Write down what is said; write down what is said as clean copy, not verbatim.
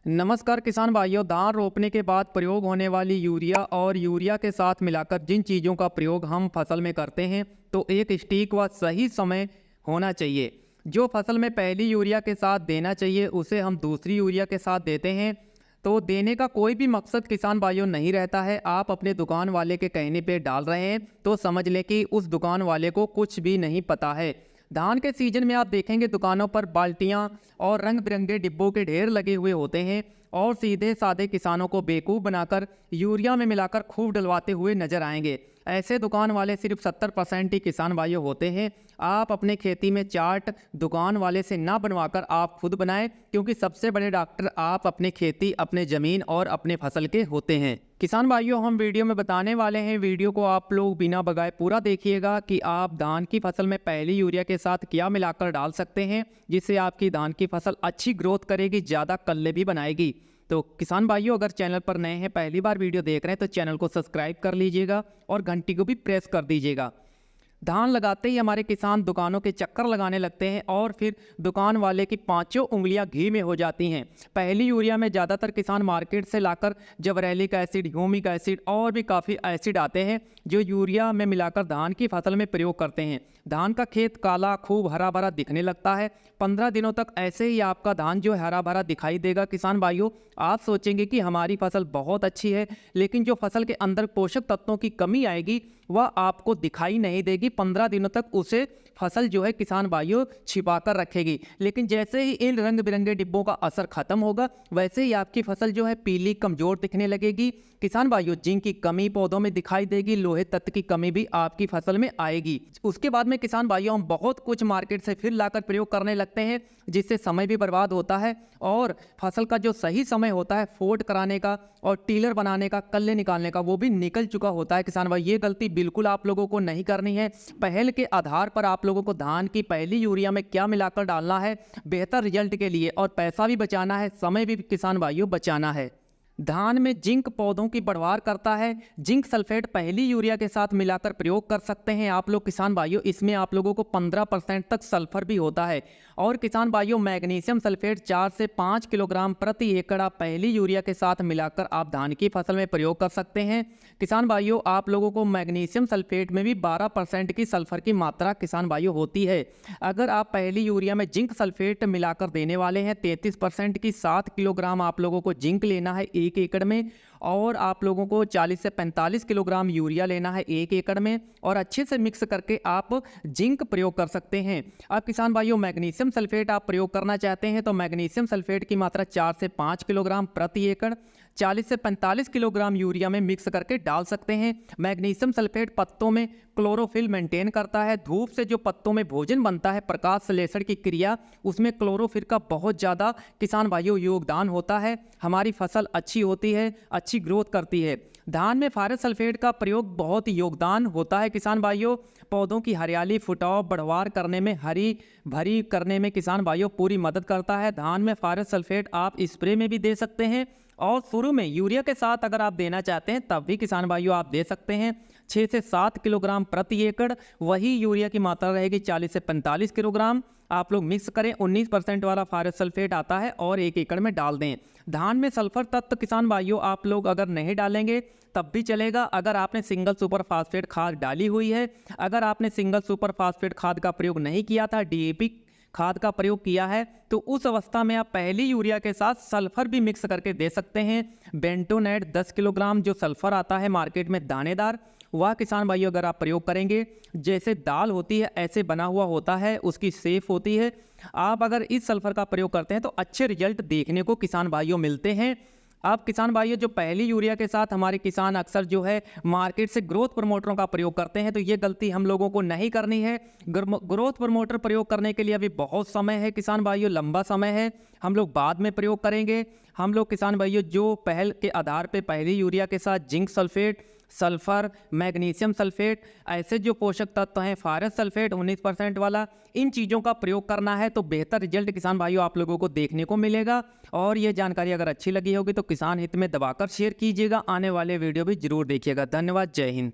नमस्कार किसान भाइयों। धान रोपने के बाद प्रयोग होने वाली यूरिया और यूरिया के साथ मिलाकर जिन चीज़ों का प्रयोग हम फसल में करते हैं तो एक सटीक व सही समय होना चाहिए। जो फसल में पहली यूरिया के साथ देना चाहिए उसे हम दूसरी यूरिया के साथ देते हैं। तो देने का कोई भी मकसद किसान भाइयों नहीं रहता है। आप अपने दुकान वाले के कहने पे डाल रहे हैं तो समझ लें कि उस दुकान वाले को कुछ भी नहीं पता है। धान के सीजन में आप देखेंगे दुकानों पर बाल्टियां और रंग बिरंगे डिब्बों के ढेर लगे हुए होते हैं और सीधे साधे किसानों को बेवकूफ़ बनाकर यूरिया में मिलाकर खूब डलवाते हुए नजर आएंगे। ऐसे दुकान वाले सिर्फ 70% ही किसान भाइयों होते हैं। आप अपने खेती में चार्ट दुकान वाले से ना बनवाकर आप खुद बनाएं, क्योंकि सबसे बड़े डॉक्टर आप अपने खेती, अपने ज़मीन और अपने फसल के होते हैं। किसान भाइयों, हम वीडियो में बताने वाले हैं, वीडियो को आप लोग बिना बगाए पूरा देखिएगा कि आप धान की फसल में पहली यूरिया के साथ क्या मिलाकर डाल सकते हैं जिससे आपकी धान की फसल अच्छी ग्रोथ करेगी, ज़्यादा कल्ले भी बनाएगी। तो किसान भाइयों, अगर चैनल पर नए हैं, पहली बार वीडियो देख रहे हैं तो चैनल को सब्सक्राइब कर लीजिएगा और घंटी को भी प्रेस कर दीजिएगा। धान लगाते ही हमारे किसान दुकानों के चक्कर लगाने लगते हैं और फिर दुकान वाले की पांचों उंगलियां घी में हो जाती हैं। पहली यूरिया में ज़्यादातर किसान मार्केट से लाकर जबरैलिक एसिड, ह्यूमिक एसिड और भी काफ़ी एसिड आते हैं जो यूरिया में मिलाकर धान की फसल में प्रयोग करते हैं। धान का खेत काला, खूब हरा भरा दिखने लगता है। 15 दिनों तक ऐसे ही आपका धान जो हरा भरा दिखाई देगा। किसान भाइयों, आप सोचेंगे कि हमारी फसल बहुत अच्छी है, लेकिन जो फसल के अंदर पोषक तत्वों की कमी आएगी वह आपको दिखाई नहीं देगी। 15 दिनों तक उसे फसल जो है किसान भाइयों छिपा कर रखेगी। लेकिन जैसे ही इन रंग बिरंगे डिब्बों का असर खत्म होगा वैसे ही आपकी फसल जो है पीली, कमजोर दिखने लगेगी। किसान भाइयों, जिंक की कमी पौधों में दिखाई देगी, लोहे तत्व की कमी भी आपकी फसल में आएगी। उसके बाद में किसान भाइयों हम बहुत कुछ मार्केट से फिर लाकर प्रयोग करने लगते हैं जिससे समय भी बर्बाद होता है और फसल का जो सही समय होता है फोट कराने का और टीलर बनाने का, कल्ले निकालने का, वो भी निकल चुका होता है। किसान भाई, ये गलती बिल्कुल आप लोगों को नहीं करनी है। पहल के आधार पर आप लोगों को धान की पहली यूरिया में क्या मिलाकर डालना है बेहतर रिजल्ट के लिए, और पैसा भी बचाना है, समय भी किसान भाइयों बचाना है। धान में जिंक पौधों की बढ़वार करता है। जिंक सल्फेट पहली यूरिया के साथ मिलाकर प्रयोग कर सकते हैं आप लोग किसान भाइयों। इसमें आप लोगों को 15% तक सल्फर भी होता है। और किसान भाइयों, मैग्नीशियम सल्फेट 4 से 5 किलोग्राम प्रति एकड़ आप पहली यूरिया के साथ मिलाकर आप धान की फसल में प्रयोग कर सकते हैं। किसान भाइयों, आप लोगों को मैग्नीशियम सल्फेट में भी 12% की सल्फर की मात्रा किसान भाइयों होती है। अगर आप पहली यूरिया में जिंक सल्फेट मिलाकर देने वाले हैं 33% की, 7 किलोग्राम आप लोगों को जिंक लेना है 1 एकड़ में, और आप लोगों को 40 से 45 किलोग्राम यूरिया लेना है 1 एकड़ में, और अच्छे से मिक्स करके आप जिंक प्रयोग कर सकते हैं। अब किसान भाइयों, मैग्नीशियम सल्फेट आप प्रयोग करना चाहते हैं तो मैग्नीशियम सल्फेट की मात्रा 4 से 5 किलोग्राम प्रति एकड़ 40 से 45 किलोग्राम यूरिया में मिक्स करके डाल सकते हैं। मैग्नीशियम सल्फेट पत्तों में क्लोरोफिल मेंटेन करता है। धूप से जो पत्तों में भोजन बनता है, प्रकाश संश्लेषण की क्रिया, उसमें क्लोरोफिल का बहुत ज़्यादा किसान भाइयों योगदान होता है। हमारी फसल अच्छी होती है, अच्छी ग्रोथ करती है। धान में फारस सल्फेट का प्रयोग बहुत योगदान होता है किसान भाइयों। पौधों की हरियाली, फुटाव, बढ़वार करने में, हरी भरी करने में किसान भाइयों पूरी मदद करता है। धान में फारस सल्फेट आप स्प्रे में भी दे सकते हैं और शुरू में यूरिया के साथ अगर आप देना चाहते हैं तब भी किसान भाइयों आप दे सकते हैं। 6 से 7 किलोग्राम प्रति एकड़ वही यूरिया की मात्रा रहेगी 40 से 45 किलोग्राम। आप लोग मिक्स करें, 19% वाला फारस सल्फेट आता है और 1 एकड़ में डाल दें। धान में सल्फर तत्व किसान भाइयों आप लोग अगर नहीं डालेंगे तब भी चलेगा। अगर आपने सिंगल सुपर फास्फेट खाद डाली हुई है, अगर आपने सिंगल सुपर फास्फेट खाद का प्रयोग नहीं किया था, डीएपी खाद का प्रयोग किया है, तो उस अवस्था में आप पहली यूरिया के साथ सल्फर भी मिक्स करके दे सकते हैं। बेंटोनेट 10 किलोग्राम जो सल्फर आता है मार्केट में दानेदार, वह किसान भाइयों अगर आप प्रयोग करेंगे, जैसे दाल होती है ऐसे बना हुआ होता है, उसकी सेफ होती है, आप अगर इस सल्फर का प्रयोग करते हैं तो अच्छे रिजल्ट देखने को किसान भाइयों मिलते हैं। अब किसान भाइयों, जो पहली यूरिया के साथ हमारे किसान अक्सर जो है मार्केट से ग्रोथ प्रमोटरों का प्रयोग करते हैं, तो ये गलती हम लोगों को नहीं करनी है। ग्रोथ प्रमोटर प्रयोग करने के लिए अभी बहुत समय है किसान भाइयों, लंबा समय है, हम लोग बाद में प्रयोग करेंगे। हम लोग किसान भाइयों जो पहल के आधार पे पहली यूरिया के साथ zinc sulphate, sulphur, magnesium sulphate, ऐसे जो पोषक तत्व हैं, फारस सल्फेट 19% वाला, इन चीज़ों का प्रयोग करना है तो बेहतर रिजल्ट किसान भाइयों आप लोगों को देखने को मिलेगा। और ये जानकारी अगर अच्छी लगी होगी तो किसान हित में दबाकर शेयर कीजिएगा। आने वाले वीडियो भी जरूर देखिएगा। धन्यवाद। जय हिंद।